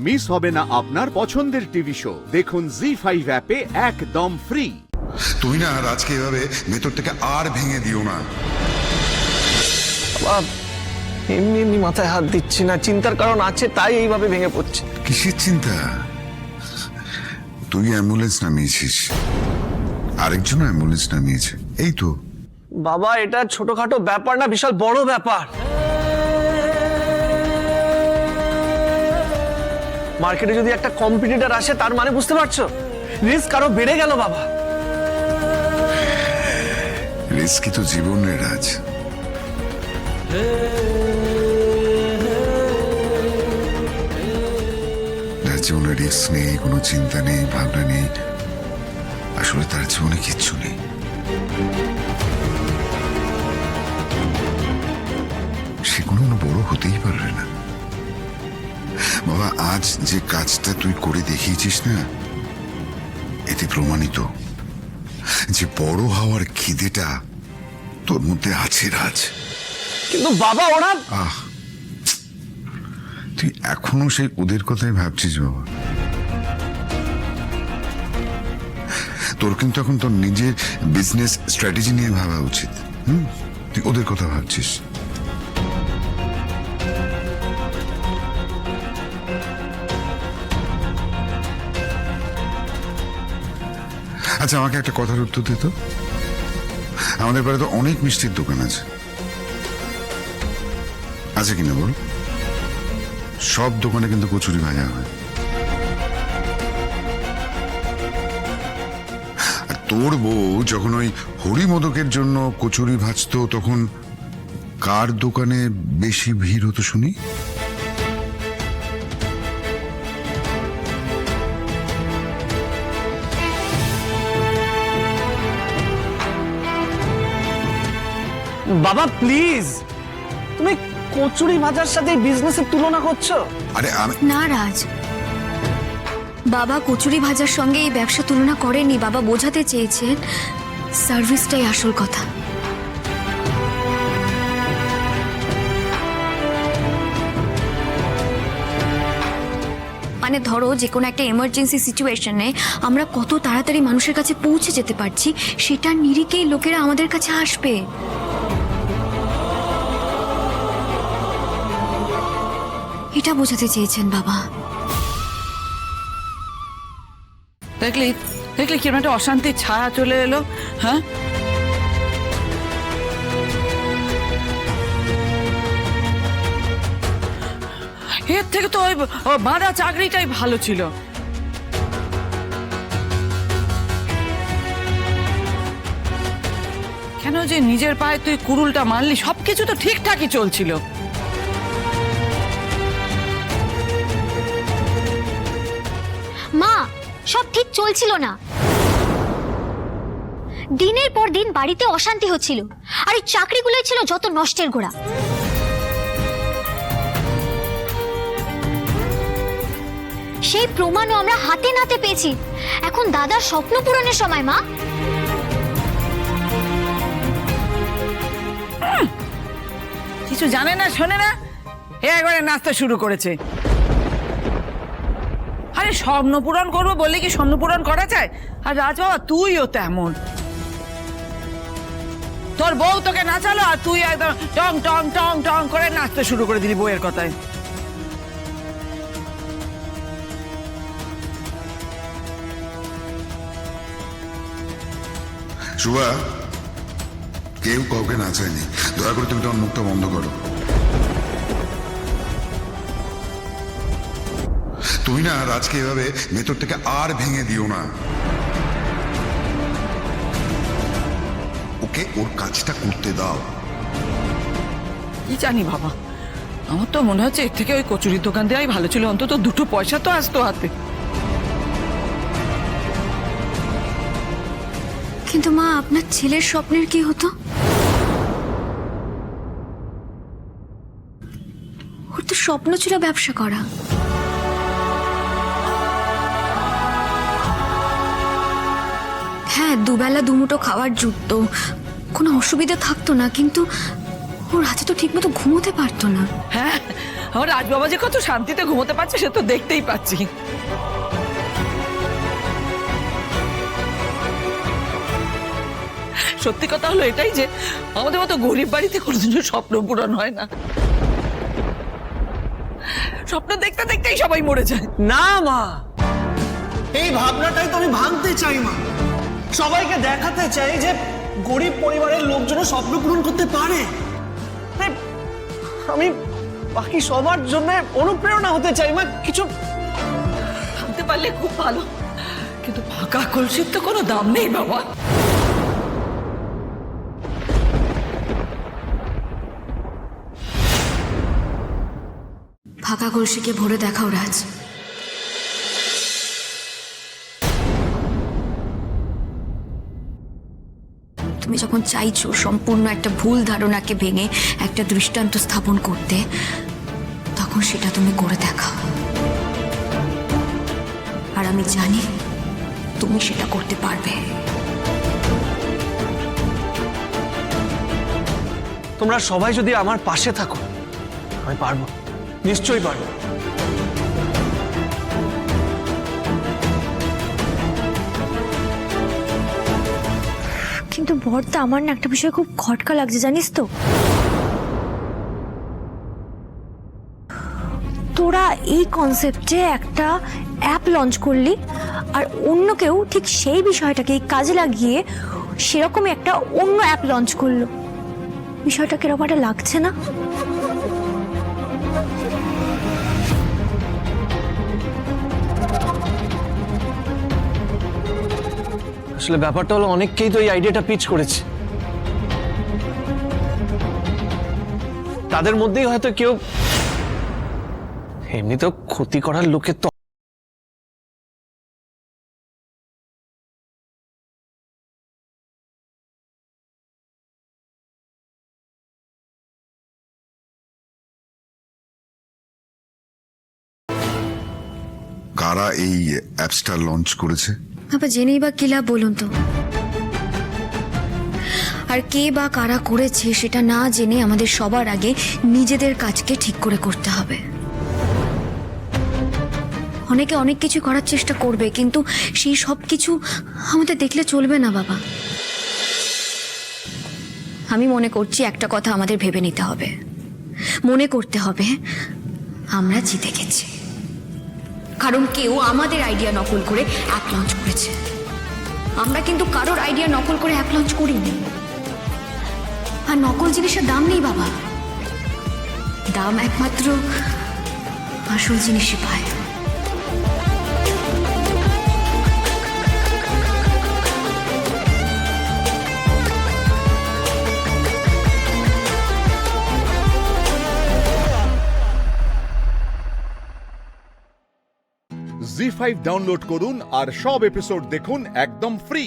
Miss হবে না আপনার পছন্দের টিভি শো। দেখুন জি5 অ্যাপে একদম ফ্রি। তুমি না রাজকে এভাবে ভেতর থেকে আর ভেঙে দিও না। বাবা এমনি এমনি মাথায় হাত দিচ্ছি না, চিন্তার কারণ আছে তাই এইভাবে ভেঙে পড়ছে। কিসের চিন্তা? তুই অ্যাম্বুলেন্স নামিয়েছিস, আরেকজন অ্যাম্বুলেন্স নামিয়েছে, এই তো। বাবা এটা ছোটখাটো ব্যাপার না, বিশাল বড় ব্যাপার। মার্কেটে যদি একটা কম্পিটিটর আসে তার মানে বুঝতে পারছো রিস্ক আরো বেড়ে গেল বাবা। রিস্কই তো জীবনের রাজ। যার জীবনে রিস্ক নেই, কোনো চিন্তা নেই, ভাবনা নেই, আসলে তার জীবনে কিচ্ছু নেই। সে কোনো বড় হতেই পারবে না। বাবা আজ যে কাজটা তুই করে দেখিয়েছিস না, এতে প্রমাণিত যে বড় হওয়ার খিদেটা তোর মধ্যে আছে রাজ। কিন্তু বাবা ওরা তুই এখনো সেই ওদের কথাই ভাবছিস বাবা। তোর কিন্তু এখন তোর নিজের বিজনেস স্ট্র্যাটেজি নিয়ে ভাবা উচিত। তুই ওদের কথা ভাবছিস। আচ্ছা আমাকে একটা কথার উত্তর দিত, আমাদের বাড়িতে অনেক মিষ্টির দোকান আছে, আছে কিনা বল? সব দোকানে কিন্তু কচুরি ভাজা হয়। আর তোর বউ যখন ওই হরিমোদকের জন্য কচুরি ভাজতো তখন কার দোকানে বেশি ভিড় হতো শুনি? বাবা প্লিজ, তুমি কচুরি ভাজার সাথে বিজনেসের তুলনা করছো। আরে আমি না রাজ, বাবা কচুরি ভাজার সঙ্গে এই ব্যবসা তুলনা করেনি। বাবা বোঝাতে চেয়েছেন সার্ভিসটাই আসল কথা। মানে ধরো যে কোনো একটা এমার্জেন্সি সিচুয়েশনে আমরা কত তাড়াতাড়ি মানুষের কাছে পৌঁছে যেতে পারছি, সেটার নিরিখেই লোকেরা আমাদের কাছে আসবে। এটা বোঝাতে চেয়েছেন বাবা। দেখলি দেখলি কিরকম একটা অশান্তির ছায়া চলে এলো। হ্যাঁ এর থেকে তো ওই বাঁধা চাকরিটাই ভালো ছিল। কেন যে নিজের পায়ে তুই কুড়ুলটা মারলি? সবকিছু তো ঠিকঠাকই চলছিল। মা সব ঠিক চলছিল না, দিনের পর দিন বাড়িতে অশান্তি হচ্ছিল, আর এই চাকরিগুলোই ছিল যত নষ্টের গোড়া। সেই প্রমাণও আমরা হাতে নাতে পেয়েছি। এখন দাদার স্বপ্ন পূরণের সময় মা। কিছু জানে না শোনে না, একবারে নাচতে শুরু করেছে। আরে স্বপ্ন পূরণ করবো বললে কি স্বপ্ন পূরণ করা যায়? আর রাজ বাবা তুইও তেমন, তোর বউ তোকে নাচালো আর তুই একদম টং টং টং টং করে নাচতে শুরু করে দিলি বউয়ের কথায়। শুভা, কেউ কাউকে নাচায়নি, দয়া করে তুমি তোমার মুখটা বন্ধ করো। তুমি না রাজকে এভাবে ভেতর থেকে আর ভেঙে দিও না। ওকে ওর কাজটা করতে দাও। কি জানি বাবা, আমার তো মনে হচ্ছে এর থেকে ওই কচুরির দোকান দেওয়াই ভালো ছিল, অন্তত দুটো পয়সা তো আসতো হাতে। কিন্তু মা আপনার ছেলের স্বপ্নের কি হতো? ওর তো স্বপ্ন ছিল ব্যবসা করা। হ্যাঁ দুবেলা দুমুঠো খাওয়ার জুটতো, কোনো অসুবিধা থাকতো না, কিন্তু ওর রাতে তো ঠিক মতো ঘুমোতে পারতো না। হ্যাঁ আমার রাজবাবা যে কত শান্তিতে ঘুমোতে পারছে সে তো দেখতেই পাচ্ছি। সত্যি কথা হলো এটাই যে আমাদের মতো গরিব বাড়িতে কোনোদিনও স্বপ্ন পূরণ হয় না। স্বপ্ন দেখতে দেখতেই সবাই মরে যায়। না মা, এই ভাবনাটাই তো আমি ভাঙতে চাই মা। সবাইকে দেখাতে চাই যে গরিব পরিবারের লোকজনও স্বপ্ন পূরণ করতে পারে। তাই আমি বাকি সবার জন্য অনুপ্রেরণা হতে চাই মা। কিছু ভাবতে পারলে খুব ভালো, কিন্তু ফাঁকা কলসির তো কোনো দাম নেই বাবা। ফাঁকা কলসিকে ভরে দেখাও রাজ। তুমি যখন চাইছো সম্পূর্ণ একটা ভুল ধারণাকে ভেঙে একটা দৃষ্টান্ত স্থাপন করতে, তখন সেটা তুমি করে দেখাও। আর আমি জানি তুমি সেটা করতে পারবে। তোমরা সবাই যদি আমার পাশে থাকো, আমি পারবো, নিশ্চয়ই পারবো। কিন্তু বর্দা, আমার না একটা বিষয় খুব খটকা লাগছে, জানিস তো? তোরা এই কনসেপ্টে একটা অ্যাপ লঞ্চ করলি, আর অন্য কেউ ঠিক সেই বিষয়টাকে কাজে লাগিয়ে সেরকমই একটা অন্য অ্যাপ লঞ্চ করলো। বিষয়টা কিরকম একটা লাগছে না? আসলে ব্যাপারটা হলো অনেককেই তো এই আইডিয়াটা পিচ করেছে। তাদের মধ্যেই হয়তো কেউ এমনি তো ক্ষতি করার লোকের তো কারা এই অ্যাপসটা লঞ্চ করেছে? বাবা জেনেই বা কি লাভ বলুন তো? আর কে বা কারা করেছে সেটা না জেনে আমাদের সবার আগে নিজেদের কাজকে ঠিক করে করতে হবে। অনেকে অনেক কিছু করার চেষ্টা করবে, কিন্তু সেই সব কিছু আমাদের দেখলে চলবে না বাবা। আমি মনে করছি একটা কথা আমাদের ভেবে নিতে হবে, মনে করতে হবে আমরা জিতে গেছি, কারণ কেউ আমাদের আইডিয়া নকল করে অ্যাপ লঞ্চ করেছে। আমরা কিন্তু কারোর আইডিয়া নকল করে অ্যাপ লঞ্চ করিনি। আর নকল জিনিসের দাম নেই বাবা, দাম একমাত্র আসল জিনিসই পায়। জি5 ডাউনলোড করুন আর সব এপিসোড দেখুন একদম ফ্রি।